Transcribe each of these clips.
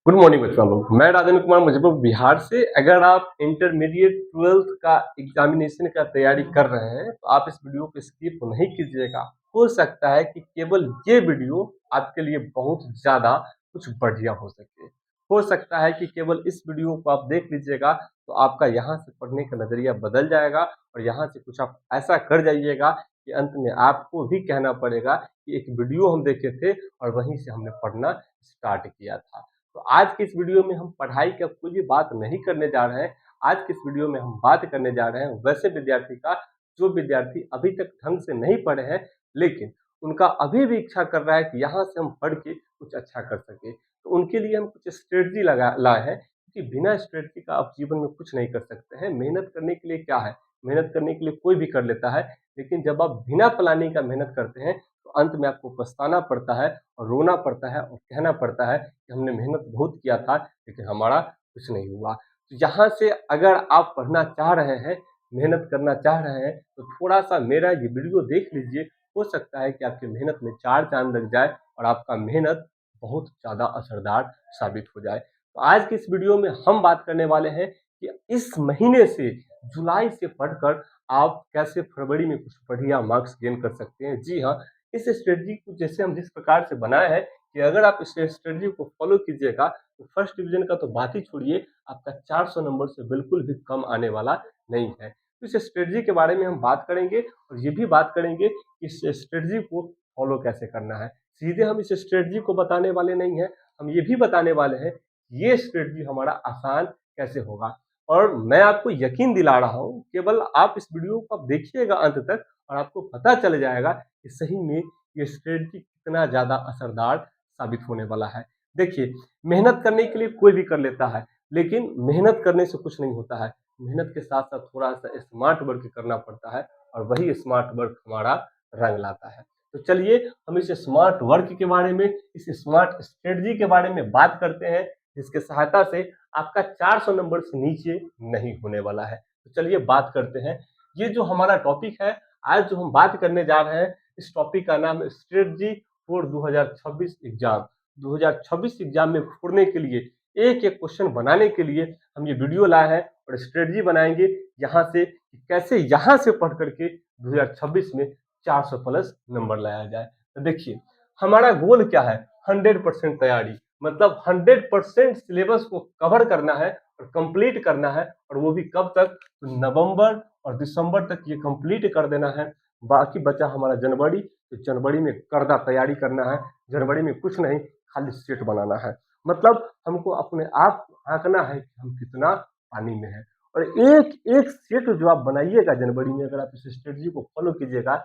Good morning बच्चों लोग। मैं राजेंद्र कुमार मुजफ्फरपुर बिहार से। अगर आप इंटरमीडिएट ट्वेल्थ का एग्जामिनेशन का तैयारी कर रहे हैं तो आप इस वीडियो को स्किप नहीं कीजिएगा। हो सकता है कि केवल ये वीडियो आपके लिए बहुत ज्यादा कुछ बढ़िया हो सके। हो सकता है कि केवल इस वीडियो को आप देख लीजिएगा तो आपका यहाँ से पढ़ने का नजरिया बदल जाएगा और यहाँ से कुछ आप ऐसा कर जाइएगा कि अंत में आपको भी कहना पड़ेगा कि एक वीडियो हम देखे थे और वहीं से हमने पढ़ना स्टार्ट किया था। तो आज के इस वीडियो में हम पढ़ाई का कोई भी बात नहीं करने जा रहे हैं। आज के इस वीडियो में हम बात करने जा रहे हैं वैसे विद्यार्थी का जो विद्यार्थी अभी तक ढंग से नहीं पढ़े हैं, लेकिन उनका अभी भी इच्छा कर रहा है कि यहाँ से हम पढ़ के कुछ अच्छा कर सके। तो उनके लिए हम कुछ स्ट्रेटजी लगा लाए हैं, क्योंकि बिना स्ट्रेटजी का आप जीवन में कुछ नहीं कर सकते हैं। मेहनत करने के लिए क्या है, मेहनत करने के लिए कोई भी कर लेता है, लेकिन जब आप बिना प्लानिंग का मेहनत करते हैं तो अंत में आपको पछताना पड़ता है और रोना पड़ता है और कहना पड़ता है कि हमने मेहनत बहुत किया था लेकिन हमारा कुछ नहीं हुआ। तो यहाँ से अगर आप पढ़ना चाह रहे हैं, मेहनत करना चाह रहे हैं, तो थोड़ा सा मेरा ये वीडियो देख लीजिए। हो सकता है कि आपकी मेहनत में चार चांद लग जाए और आपका मेहनत बहुत ज़्यादा असरदार साबित हो जाए। तो आज की इस वीडियो में हम बात करने वाले हैं कि इस महीने से, जुलाई से पढ़कर आप कैसे फरवरी में कुछ बढ़िया मार्क्स गेन कर सकते हैं। जी हाँ, इस स्ट्रेटजी को जैसे हम जिस प्रकार से बनाए हैं कि अगर आप इस स्ट्रेटजी को फॉलो कीजिएगा तो फर्स्ट डिवीजन का तो बात ही छोड़िए, आपका 400 नंबर से बिल्कुल भी कम आने वाला नहीं है। तो इस स्ट्रेटजी के बारे में हम बात करेंगे और ये भी बात करेंगे कि इस स्ट्रेटजी को फॉलो कैसे करना है। सीधे हम इस स्ट्रेटजी को बताने वाले नहीं है, हम ये भी बताने वाले हैं ये स्ट्रेटजी हमारा आसान कैसे होगा। और मैं आपको यकीन दिला रहा हूँ, केवल आप इस वीडियो को आप देखिएगा अंत तक और आपको पता चल जाएगा कि सही में ये स्ट्रेटजी कितना ज़्यादा असरदार साबित होने वाला है। देखिए, मेहनत करने के लिए कोई भी कर लेता है, लेकिन मेहनत करने से कुछ नहीं होता है। मेहनत के साथ-साथ थोड़ा-सा स्मार्ट वर्क करना पड़ता है और वही स्मार्ट वर्क हमारा रंग लाता है। तो चलिए हम इस स्मार्ट वर्क के बारे में, इस स्मार्ट स्ट्रेटजी के बारे में बात करते हैं, जिसके सहायता से आपका 400 नंबर से नीचे नहीं होने वाला है। तो चलिए बात करते हैं। ये जो हमारा टॉपिक है, आज जो हम बात करने जा रहे हैं, इस टॉपिक का नाम है स्ट्रेटजी फॉर 2026 एग्जाम। 2026 एग्जाम में फोड़ने के लिए, एक-एक क्वेश्चन बनाने के लिए हम ये वीडियो लाए हैं और स्ट्रेटजी बनाएंगे यहाँ से कि कैसे यहाँ से पढ़ करके 2026 में 400 प्लस नंबर लाया जाए। तो देखिए, हमारा गोल क्या है? 100% तैयारी, मतलब 100% सिलेबस को कवर करना है और कंप्लीट करना है, और वो भी कब तक? तो नवंबर और दिसंबर तक ये कंप्लीट कर देना है। बाकी बचा हमारा जनवरी, तो जनवरी में करदा तैयारी करना है। जनवरी में कुछ नहीं, खाली सेट बनाना है। मतलब हमको अपने आप आंकना है कि हम कितना पानी में है। और एक एक सेट जो आप बनाइएगा जनवरी में, अगर आप इस स्ट्रेटजी को फॉलो कीजिएगा,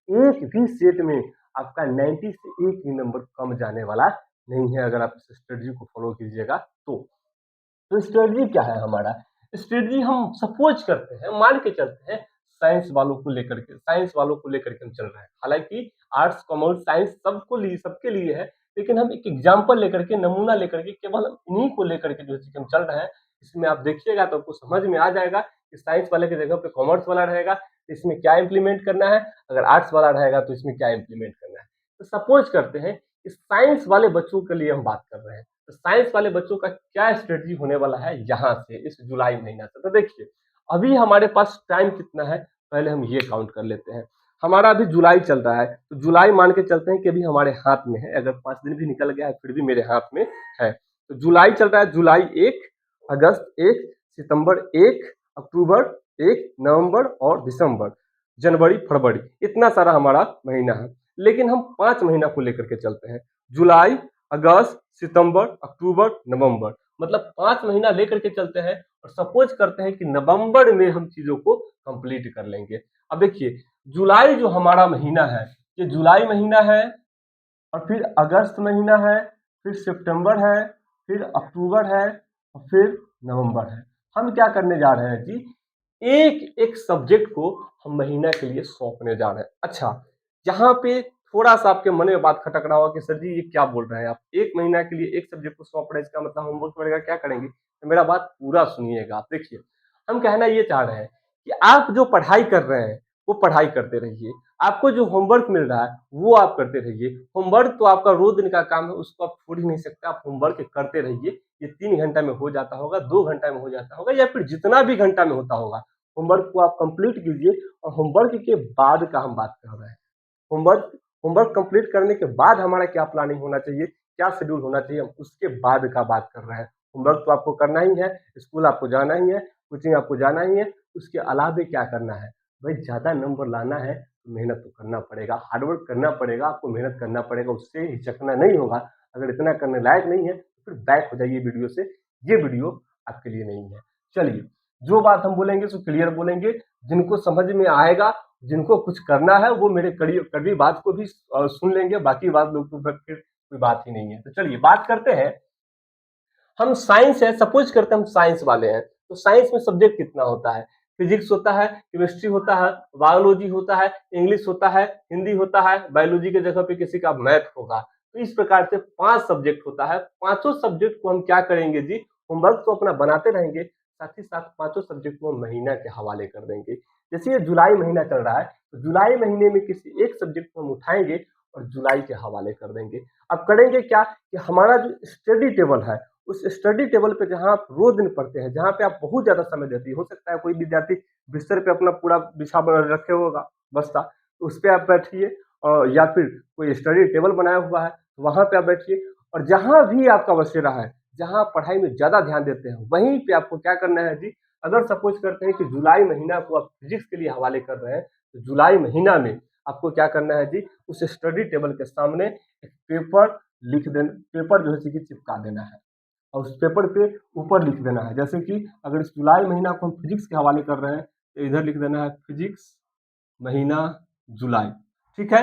एक भी सेट में आपका 90 से एक भी नंबर कम जाने वाला नहीं है अगर आप इस स्ट्रेटजी को फॉलो कीजिएगा तो स्ट्रेटजी क्या है हमारा? स्ट्रेटजी हम सपोज करते हैं, मान के चलते हैं, साइंस वालों को लेकर के, साइंस वालों को लेकर के हम चल रहे हैं। हालांकि आर्ट्स, कॉमर्स, साइंस सबके लिए है, लेकिन हम एक एग्जाम्पल लेकर के, नमूना लेकर के, केवल इन्हीं को लेकर के जो हम चल रहे हैं। इसमें आप देखिएगा तो आपको समझ में आ जाएगा कि साइंस वाले की जगह पे कॉमर्स वाला रहेगा तो इसमें क्या इंप्लीमेंट करना है, अगर आर्ट्स वाला रहेगा तो इसमें क्या इंप्लीमेंट करना है। तो सपोज करते हैं कि साइंस वाले बच्चों के लिए हम बात कर रहे हैं, तो साइंस वाले बच्चों का क्या स्ट्रेटजी होने वाला है यहाँ से, इस जुलाई महीना से। तो देखिए, अभी हमारे पास टाइम कितना है, पहले हम ये काउंट कर लेते हैं। हमारा अभी जुलाई चल रहा है, तो जुलाई मान के चलते हैं कि अभी हमारे हाथ में है। अगर 5 दिन भी निकल गया है फिर भी मेरे हाथ में है। तो जुलाई चल रहा है, जुलाई 1, अगस्त 1, सितंबर 1, अक्टूबर 1, नवंबर और दिसंबर, जनवरी, फरवरी, इतना सारा हमारा महीना है। लेकिन हम 5 महीना को लेकर के चलते हैं, जुलाई, अगस्त, सितंबर, अक्टूबर, नवंबर, मतलब 5 महीना लेकर के चलते हैं और सपोज करते हैं कि नवंबर में हम चीजों को कंप्लीट कर लेंगे। अब देखिए, जुलाई जो हमारा महीना है, ये जुलाई महीना है, और फिर अगस्त महीना है, फिर सितंबर है, फिर अक्टूबर है और फिर नवंबर है। हम क्या करने जा रहे हैं जी, एक एक सब्जेक्ट को हम महीना के लिए सौंपने जा रहे हैं। अच्छा, यहाँ पे थोड़ा सा आपके मन में बात खटक रहा होगा कि सर जी ये क्या बोल रहे हैं आप, एक महीना के लिए एक सब्जेक्ट को सौंप रहे हैं, इसका मतलब होमवर्क वगैरह क्या करेंगे? तो मेरा बात पूरा सुनिएगा आप। देखिए, हम कहना ये चाह रहे हैं कि आप जो पढ़ाई कर रहे हैं वो पढ़ाई करते रहिए। आपको जो होमवर्क मिल रहा है वो आप करते रहिए। होमवर्क तो आपका रोज दिन का काम है, उसको आप छोड़ ही नहीं सकते। आप होमवर्क करते रहिए। ये 3 घंटा में हो जाता होगा, 2 घंटा में हो जाता होगा, या फिर जितना भी घंटा में होता होगा, होमवर्क को आप कंप्लीट कीजिए। और होमवर्क के बाद का हम बात कर रहे हैं। होमवर्क होमवर्क कंप्लीट करने के बाद हमारा क्या प्लानिंग होना चाहिए, क्या शेड्यूल होना चाहिए, हम उसके बाद का बात कर रहे हैं। होमवर्क तो आपको करना ही है, स्कूल आपको जाना ही है, कोचिंग आपको जाना ही है। उसके अलावा क्या करना है भाई? ज्यादा नंबर लाना है तो मेहनत तो करना पड़ेगा, हार्डवर्क करना पड़ेगा, आपको मेहनत करना पड़ेगा, उससे हिचकना नहीं होगा। अगर इतना करने लायक नहीं है तो फिर बैक हो जाइए वीडियो से। ये वीडियो आपके लिए नहीं है। चलिए, जो बात हम बोलेंगे सो क्लियर बोलेंगे। जिनको समझ में आएगा, जिनको कुछ करना है, वो मेरे कड़ी बात को भी सुन लेंगे। बाकी बात लोग तो फिर कोई बात ही नहीं है। तो चलिए बात करते हैं। हम साइंस है, सपोज करते हैं हम साइंस वाले हैं, तो साइंस में सब्जेक्ट कितना होता है? फिजिक्स होता है, केमिस्ट्री होता है, बायोलॉजी होता है, इंग्लिश होता है, हिंदी होता है, बायोलॉजी के जगह पे किसी का मैथ होगा। तो इस प्रकार से 5 सब्जेक्ट होता है। पांचों सब्जेक्ट को हम क्या करेंगे जी? होमवर्क तो अपना बनाते रहेंगे, साथ ही साथ पांचों सब्जेक्ट को हम महीना के हवाले कर देंगे। जैसे ये जुलाई महीना चल रहा है, तो जुलाई महीने में किसी एक सब्जेक्ट को हम उठाएंगे और जुलाई के हवाले कर देंगे। अब करेंगे क्या कि हमारा जो स्टडी टेबल है, उस स्टडी टेबल पे जहाँ आप रोज दिन पढ़ते हैं, जहाँ पे आप बहुत ज्यादा समय देते हैं, हो सकता है कोई विद्यार्थी बिस्तर पे अपना पूरा बिछा रखे होगा बस्ता, तो उस पे आप बैठिए। और या फिर कोई स्टडी टेबल बनाया हुआ है, वहां पे आप बैठिए। और जहां भी आपका बसेरा है, जहां आप पढ़ाई में ज्यादा ध्यान देते हैं, वहीं पे आपको क्या करना है जी? अगर सपोज करते हैं कि जुलाई महीना को आप फिजिक्स के लिए हवाले कर रहे हैं, तो जुलाई महीना में आपको क्या करना है जी? उस स्टडी टेबल के सामने एक पेपर लिख देना, पेपर जो है कि चिपका देना है, और उस पेपर पे ऊपर लिख देना है। जैसे कि अगर इस जुलाई महीना को हम फिजिक्स के हवाले कर रहे हैं, तो इधर लिख देना है फिजिक्स महीना जुलाई। ठीक है।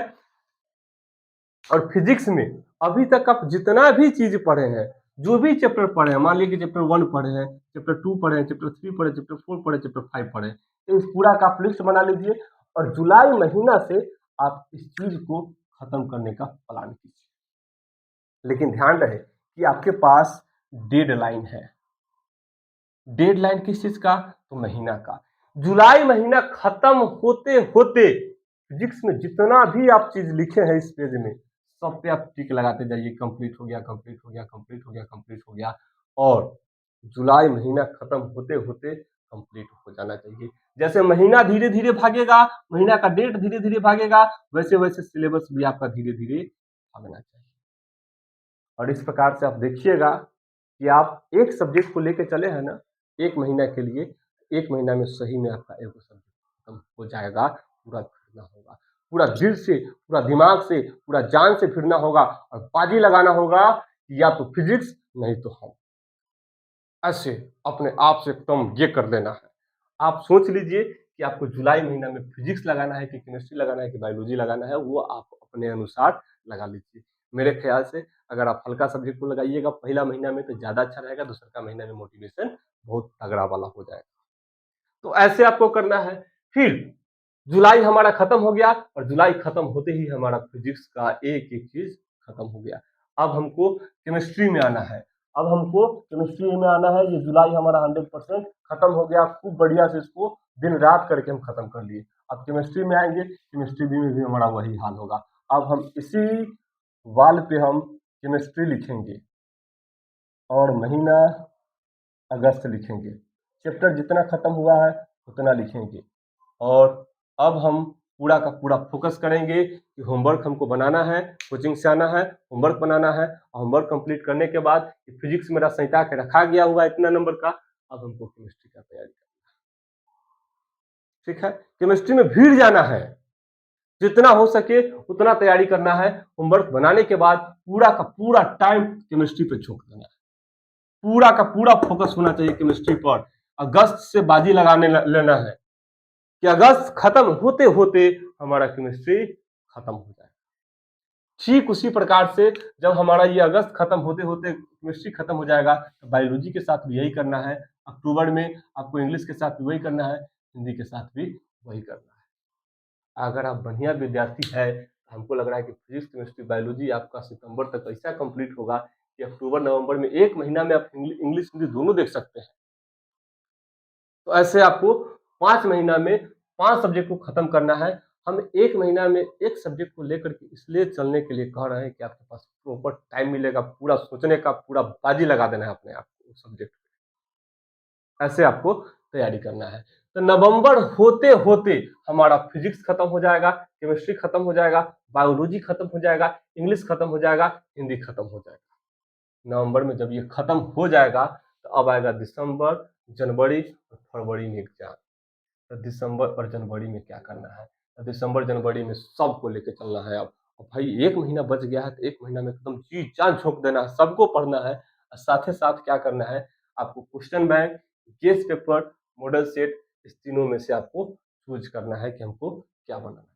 और फिजिक्स में अभी तक आप जितना भी चीज पढ़े हैं, जो भी चैप्टर पढ़े हैं, मान लीजिए चैप्टर 1 पढ़े हैं, चैप्टर 2 पढ़े हैं, चैप्टर 3 पढ़े, चैप्टर 4 पढ़े, चैप्टर 5 पढ़े, तो इस पूरा का आप लिस्ट बना लीजिए। और जुलाई महीना से आप इस चीज को खत्म करने का प्लान कीजिए। लेकिन ध्यान रहे कि आपके पास डेडलाइन है। डेडलाइन किस चीज का? तो महीना का। जुलाई महीना खत्म होते होते फिजिक्स में जितना भी आप चीज लिखे हैं इस पेज में, सब पे आप टिक लगाते जाइए, कंप्लीट हो गया, कंप्लीट हो गया, कंप्लीट हो गया, कंप्लीट हो गया। और जुलाई महीना खत्म होते होते कंप्लीट हो जाना चाहिए। जैसे महीना धीरे धीरे भागेगा, महीना का डेट धीरे धीरे भागेगा, वैसे वैसे सिलेबस भी आपका धीरे धीरे भागना चाहिए। और इस प्रकार से आप देखिएगा कि आप एक सब्जेक्ट को लेके चले हैं ना, 1 महीना के लिए, 1 महीना में सही में आपका एक सब्जेक्ट खत्म हो जाएगा। पूरा फिरना होगा, पूरा दिल से, पूरा दिमाग से, पूरा जान से फिरना होगा, और बाजी लगाना होगा कि या तो फिजिक्स नहीं तो हम। ऐसे अपने आप से एकदम ये कर देना है। आप सोच लीजिए कि आपको जुलाई महीना में फिजिक्स लगाना है कि केमिस्ट्री लगाना है कि बायोलॉजी लगाना है, वो आप अपने अनुसार लगा लीजिए। मेरे ख्याल से अगर आप हल्का सब्जेक्ट को लगाइएगा पहला महीना में तो ज़्यादा अच्छा रहेगा, दूसरा का महीना में मोटिवेशन बहुत तगड़ा वाला हो जाएगा। तो ऐसे आपको करना है। फिर जुलाई हमारा खत्म हो गया, और जुलाई खत्म होते ही हमारा फिजिक्स का एक एक चीज खत्म हो गया। अब हमको केमिस्ट्री में आना है। अब हमको केमिस्ट्री में आना है। ये जुलाई हमारा 100% खत्म हो गया, खूब बढ़िया से इसको दिन रात करके हम खत्म कर लिए। अब केमिस्ट्री में आएंगे, केमिस्ट्री में भी हमारा वही हाल होगा। अब हम इसी वाल पे हम केमिस्ट्री लिखेंगे और महीना अगस्त लिखेंगे। चैप्टर जितना खत्म हुआ है उतना लिखेंगे। और अब हम पूरा का पूरा फोकस करेंगे कि होमवर्क हमको बनाना है, कोचिंग से आना है, होमवर्क बनाना है। होमवर्क कंप्लीट करने के बाद फिजिक्स मेरा सैंता के रखा गया हुआ इतना नंबर का, अब हमको केमिस्ट्री का तैयारी करना है। ठीक है। केमिस्ट्री में भीड़ जाना है, जितना हो सके उतना तैयारी करना है। होमवर्क बनाने के बाद पूरा का पूरा टाइम केमिस्ट्री पे झोंक देना है। पूरा का पूरा फोकस होना चाहिए केमिस्ट्री पर। अगस्त से बाजी लगाने लेना है कि अगस्त खत्म होते होते हमारा केमिस्ट्री खत्म हो जाए। ठीक उसी प्रकार से जब हमारा ये अगस्त खत्म होते होते केमिस्ट्री खत्म हो जाएगा, तो बायोलॉजी के साथ भी यही करना है। अक्टूबर में आपको इंग्लिश के साथ भी वही करना है, हिंदी के साथ भी वही करना है। अगर आप बढ़िया विद्यार्थी है, हमको लग रहा है कि फिजिक्स केमिस्ट्री बायोलॉजी आपका सितंबर तक ऐसा कंप्लीट होगा कि अक्टूबर नवंबर में 1 महीना में आप इंग्लिश हिंदी दोनों देख सकते हैं। तो ऐसे आपको 5 महीना में 5 सब्जेक्ट को खत्म करना है। हम 1 महीना में एक सब्जेक्ट को लेकर के इसलिए चलने के लिए कह रहे हैं कि आपके पास प्रॉपर टाइम मिलेगा, पूरा सोचने का, पूरा बाजी लगा देना है अपने आप को उस सब्जेक्ट पे। ऐसे आपको तैयारी करना है। तो नवंबर होते-होते हमारा फिजिक्स खत्म हो जाएगा, केमिस्ट्री खत्म हो जाएगा, बायोलॉजी खत्म हो जाएगा, इंग्लिश खत्म हो जाएगा, हिंदी खत्म हो जाएगा। नवंबर में जब ये खत्म हो जाएगा तो अब आएगा दिसंबर, जनवरी और फरवरी में एग्जाम। तो दिसंबर और जनवरी में क्या करना है? तो दिसंबर जनवरी में सबको लेके चलना है अब। और भाई 1 महीना बच गया है तो 1 महीना में एकदम जी जान झोंक देना है, सबको पढ़ना है और साथ ही साथ क्या करना है, आपको question bank, guess paper, model set, इस तीनों में से आपको चूज़ करना है कि हमको क्या बनाना है।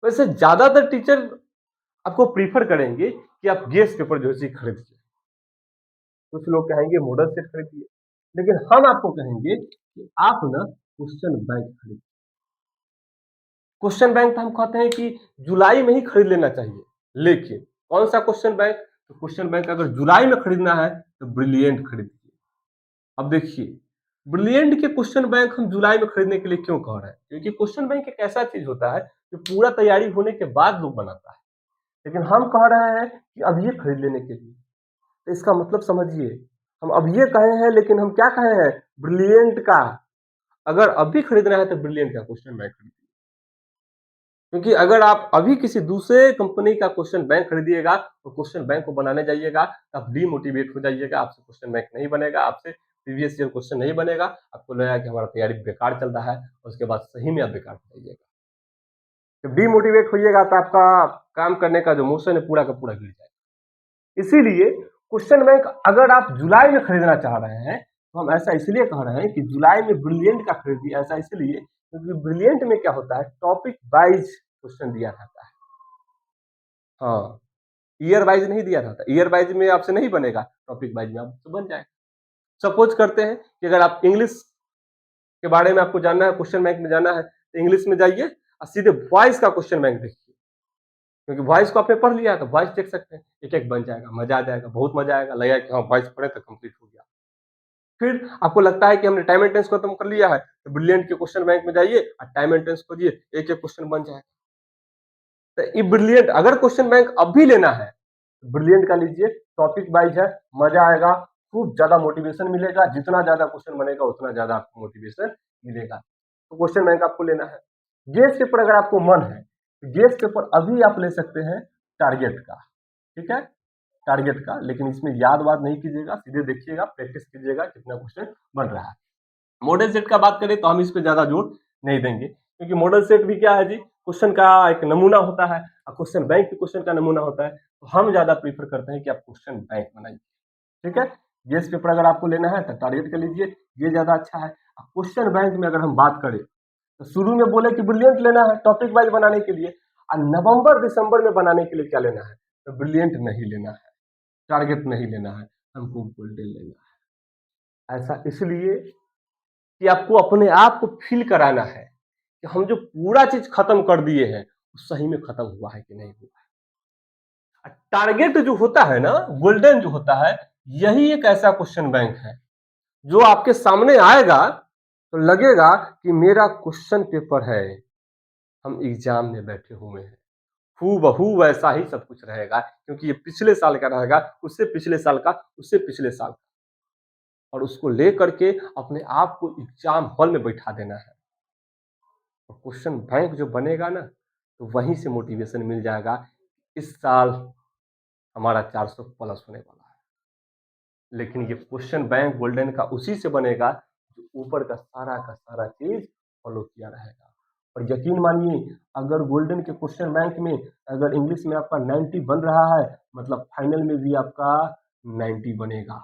वैसे ज़्यादातर टीचर आपको प्रेफ़र करेंगे कि आप गेस पेपर जो है इसे खरीदिए। कुछ लोग कहेंगे मॉडल सेट खरीदिए, लेकिन हम आपको कहेंगे कि आप ना क्वेश्चन बैंक खरीदिए। क्वेश्चन बैंक तो हम कहते हैं कि जुलाई में ही खरीद लेना चाहिए, लेकिन कौन सा क्वेश्चन बैंक? तो क्वेश्चन बैंक अगर जुलाई में खरीदना है तो ब्रिलियंट खरीदिए। अब देखिए, ब्रिलियंट के क्वेश्चन बैंक हम जुलाई में खरीदने के लिए क्यों कह रहे हैं? क्योंकि क्वेश्चन बैंक एक ऐसा चीज होता है जो पूरा तैयारी होने के बाद लोग बनाता है, लेकिन हम कह रहे हैं कि अब ये खरीद लेने के लिए। तो इसका मतलब समझिए, हम अब ये कहे हैं लेकिन हम क्या कहे हैं? ब्रिलियंट का। अगर अभी खरीदना है तो ब्रिलियंट का क्वेश्चन बैंक खरीदिए। क्योंकि अगर आप अभी किसी दूसरे कंपनी का क्वेश्चन बैंक खरीदिएगा और क्वेश्चन बैंक को बनाने जाइएगा तो आप डीमोटिवेट हो जाइएगा, आपसे क्वेश्चन बैंक नहीं बनेगा, आपसे प्रीवियस ईयर क्वेश्चन नहीं बनेगा, आपको लगेगा कि हमारा तैयारी बेकार चल रहा है और उसके बाद सही में आप बेकार हो जाइएगा। जब डीमोटिवेट होइएगा तो आपका काम करने का जो मोशन है पूरा का पूरा गिर जाएगा। इसीलिए क्वेश्चन बैंक अगर आप जुलाई में खरीदना चाह रहे हैं तो हम ऐसा इसलिए कह रहे हैं कि जुलाई में ब्रिलियंट का खरीदिए। ऐसा इसलिए क्योंकि ब्रिलियंट में क्या होता है, टॉपिक वाइज क्वेश्चन दिया जाता है। हाँ, ईयर वाइज नहीं दिया जाता, ईयर वाइज में आपसे नहीं बनेगा, टॉपिक वाइज में आपसे बन जाएगा। सपोज करते हैं कि अगर आप इंग्लिश के बारे में आपको जानना है, क्वेश्चन बैंक में जाना है, तो इंग्लिश में जाइए और सीधे वॉइस का क्वेश्चन बैंक देखिए, क्योंकि वॉइस को आपने पढ़ लिया है तो वॉइस देख सकते हैं, एक एक बन जाएगा, मजा आ जाएगा, बहुत मजा आएगा, लगेगा कि हाँ वॉइस पढ़े तो कंप्लीट हो गया। फिर आपको लगता है कि हमने टाइम एंड टेंस खत्म कर लिया है, तो ब्रिलियंट के क्वेश्चन बैंक में जाइए और टाइम एंड टेंस खोजिए, एक एक क्वेश्चन बन जाएगा। तो ये ब्रिलियंट अगर क्वेश्चन बैंक अब भी लेना है, ब्रिलियंट का लीजिए, टॉपिक वाइज है, मजा आएगा, खूब ज्यादा मोटिवेशन मिलेगा, जितना ज्यादा क्वेश्चन बनेगा उतना ज्यादा आपको मोटिवेशन मिलेगा। तो क्वेश्चन बैंक आपको लेना है। गेस पेपर अगर आपको मन है, गेस पेपर अभी आप ले सकते हैं टारगेट का, ठीक है, टारगेट का, लेकिन इसमें याद वाद नहीं कीजिएगा, सीधे देखिएगा, प्रैक्टिस कीजिएगा कितना क्वेश्चन बन रहा है। मॉडल सेट का बात करें तो हम इस पे ज्यादा जोर नहीं देंगे, क्योंकि मॉडल सेट भी क्या है जी, क्वेश्चन का एक नमूना होता है और क्वेश्चन बैंक भी क्वेश्चन का नमूना होता है, तो हम ज्यादा प्रीफर करते हैं कि आप क्वेश्चन बैंक बनाइए, ठीक है। गेस पेपर अगर आपको लेना है तो टारगेट कर लीजिए, ये ज्यादा अच्छा है। क्वेश्चन बैंक में अगर हम बात करें तो शुरू में बोले कि ब्रिलियंट लेना है टॉपिक वाइज बनाने के लिए, और नवंबर दिसंबर में बनाने के लिए क्या लेना है, तो ब्रिलियंट नहीं लेना है, टारगेट नहीं लेना है, हमको गोल्डन लेना है। ऐसा इसलिए कि आपको अपने आप को फील कराना है कि हम जो पूरा चीज खत्म कर दिए हैं वो सही में खत्म हुआ है कि नहीं हुआ है। टारगेट जो होता है ना, गोल्डन जो होता है, यही एक ऐसा क्वेश्चन बैंक है जो आपके सामने आएगा तो लगेगा कि मेरा क्वेश्चन पेपर है, हम एग्जाम में बैठे हुए हैं, हूबहू वैसा ही सब कुछ रहेगा, क्योंकि ये पिछले साल का रहेगा, उससे पिछले साल का, उससे पिछले साल का, और उसको लेकर के अपने आप को एग्जाम हॉल में बैठा देना है। और क्वेश्चन बैंक जो बनेगा ना, तो वहीं से मोटिवेशन मिल जाएगा, इस साल हमारा 400 प्लस होने वाला है। लेकिन ये क्वेश्चन बैंक गोल्डन का उसी से बनेगा जो ऊपर का सारा चीज फॉलो किया रहेगा। और यकीन मानिए, अगर गोल्डन के क्वेश्चन बैंक में अगर इंग्लिश में आपका 90 बन रहा है, मतलब फाइनल में भी आपका 90 बनेगा।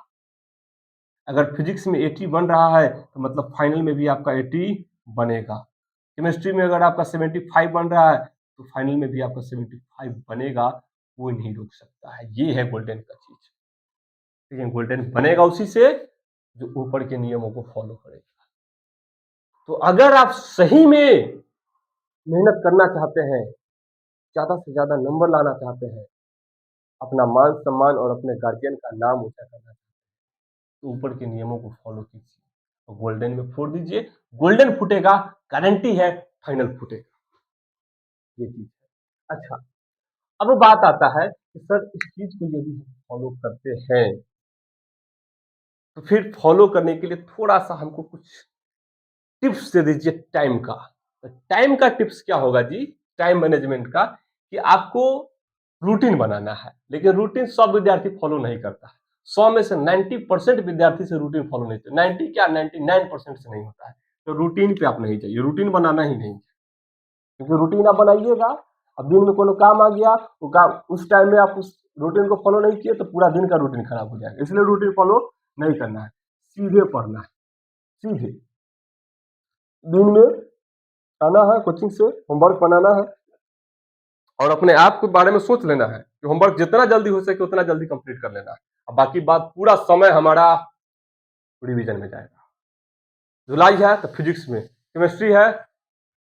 अगर फिजिक्स में 80 बन रहा है तो मतलब फाइनल में भी आपका 80 बनेगा। केमिस्ट्री में अगर आपका 75 बन रहा है तो फाइनल में भी आपका 75 बनेगा, कोई नहीं रोक सकता है। ये है गोल्डन का चीज। लेकिन गोल्डन बनेगा उसी से जो ऊपर के नियमों को फॉलो करेगा। तो अगर आप सही में मेहनत करना चाहते हैं, ज्यादा से ज्यादा नंबर लाना चाहते हैं, अपना मान सम्मान और अपने गार्जियन का नाम ऊंचा करना चाहते हैं, तो ऊपर के नियमों को फॉलो कीजिए। और गोल्डन में फोड़ दीजिए, गोल्डन फूटेगा, गारंटी है फाइनल फूटेगा, ये चीज है। अच्छा, अब बात आता है कि सर इस चीज को यदि हम फॉलो करते हैं तो फिर फॉलो करने के लिए थोड़ा सा हमको कुछ टिप्स दे दीजिए टाइम का। तो टाइम का टिप्स क्या होगा जी, टाइम मैनेजमेंट का, कि आपको रूटीन बनाना है, लेकिन रूटीन सब विद्यार्थी फॉलो नहीं करता है। 100 में से 90% विद्यार्थी से रूटीन फॉलो नहीं करते, 90 क्या 99% से नहीं होता है। तो रूटीन पे आप नहीं जाइए, रूटीन बनाना ही नहीं, क्योंकि रूटीन आप बनाइएगा, अब दिन में कोनो काम आ गया, वो काम उस टाइम में आप उस रूटीन को फॉलो नहीं किए तो पूरा दिन का रूटीन खराब हो जाएगा। इसलिए रूटीन फॉलो नहीं करना है, सीधे पढ़ना है, सीधे दिन में आना है, कोचिंग से होमवर्क बनाना है और अपने आप के बारे में सोच लेना है कि होमवर्क जितना जल्दी हो सके उतना जल्दी कंप्लीट कर लेना है। अब बाकी बात, पूरा समय हमारा रिवीजन में जाएगा। जुलाई है तो फिजिक्स में, केमिस्ट्री है,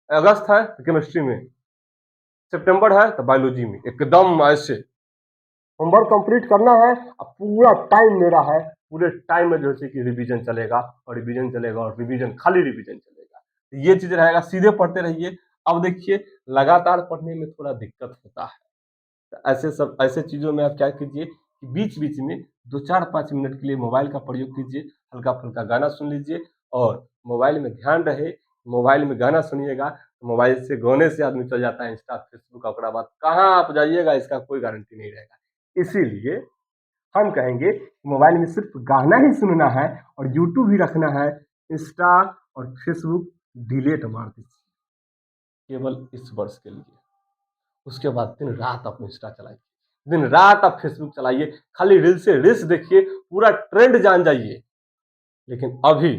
अगस्त है तो केमिस्ट्री में, सितंबर है तो बायोलॉजी में, एकदम ऐसे होमवर्क कंप्लीट करना है। अब पूरा टाइम मेरा है, पूरे टाइम में जो है कि रिवीजन चलेगा और रिवीजन चलेगा और रिवीजन, खाली रिवीजन चलेगा। तो ये चीज रहेगा, सीधे पढ़ते रहिए। अब देखिए लगातार पढ़ने में थोड़ा दिक्कत होता है, तो ऐसे चीजों में आप क्या कीजिए कि बीच बीच में 2-4-5 मिनट के लिए मोबाइल का प्रयोग कीजिए, हल्का फुल्का गाना सुन लीजिए और मोबाइल में ध्यान रहे, मोबाइल में गाना सुनिएगा, तो मोबाइल से गाने से आदमी चल जाता है इंस्टा फेसबुक, ओकरा बाद कहाँ आप जाइएगा इसका कोई गारंटी नहीं रहेगा। इसीलिए हम कहेंगे मोबाइल में सिर्फ गाना ही सुनना है और यूट्यूब ही रखना है, इंस्टा और फेसबुक डिलीट मार दीजिए केवल इस वर्ष के लिए। उसके बाद दिन रात आप इंस्टा चलाइए, दिन रात आप फेसबुक चलाइए, खाली रील से रील्स देखिए, पूरा ट्रेंड जान जाइए। लेकिन अभी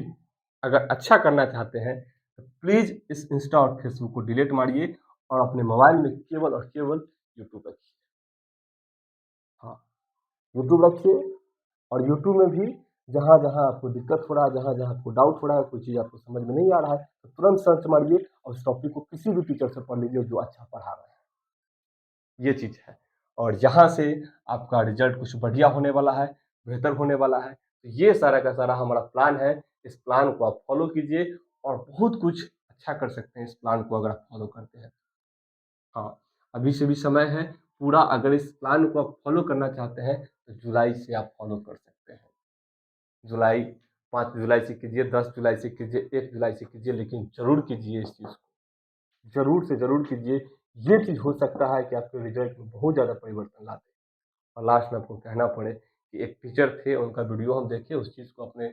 अगर अच्छा करना चाहते हैं तो प्लीज इस इंस्टा और फेसबुक को डिलीट मारिए और अपने मोबाइल में केवल और केवल यूट्यूब रखिए। हाँ, यूट्यूब रखिए और यूट्यूब में भी जहाँ जहाँ आपको दिक्कत हो रहा है, जहाँ जहाँ आपको डाउट हो रहा है, कोई चीज़ आपको समझ में नहीं आ रहा है, तो तुरंत सर्च मारिए और उस टॉपिक को किसी भी टीचर से पढ़ लीजिए जो अच्छा पढ़ा रहा है। ये चीज़ है और यहाँ से आपका रिजल्ट कुछ बढ़िया होने वाला है, बेहतर होने वाला है। तो ये सारा का सारा हमारा प्लान है, इस प्लान को आप फॉलो कीजिए और बहुत कुछ अच्छा कर सकते हैं इस प्लान को अगर आप फॉलो करते हैं। हाँ, अभी से भी समय है, पूरा अगर इस प्लान को आप फॉलो करना चाहते हैं तो जुलाई से आप फॉलो कर सकते हैं। जुलाई, 5 जुलाई से कीजिए, 10 जुलाई से कीजिए, 1 जुलाई से कीजिए, लेकिन ज़रूर कीजिए इस चीज़ को। ज़रूर से ज़रूर कीजिए, ये चीज़ हो सकता है कि आपके रिज़ल्ट में बहुत ज़्यादा परिवर्तन ला दे। और लास्ट में आपको कहना पड़े कि एक टीचर थे, उनका वीडियो हम देखे, उस चीज़ को अपने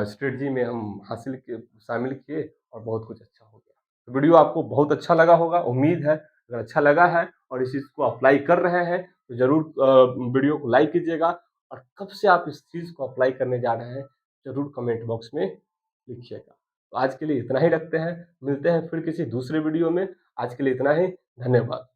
स्ट्रेटजी में हम हासिल किए, शामिल किए और बहुत कुछ अच्छा हो गया। तो वीडियो आपको बहुत अच्छा लगा होगा, उम्मीद है। अगर अच्छा लगा है और इस चीज़ को अप्लाई कर रहे हैं तो ज़रूर वीडियो को लाइक कीजिएगा और कब से आप इस चीज़ को अप्लाई करने जा रहे हैं, ज़रूर कमेंट बॉक्स में लिखिएगा। तो आज के लिए इतना ही रखते हैं, मिलते हैं फिर किसी दूसरे वीडियो में। आज के लिए इतना ही, धन्यवाद।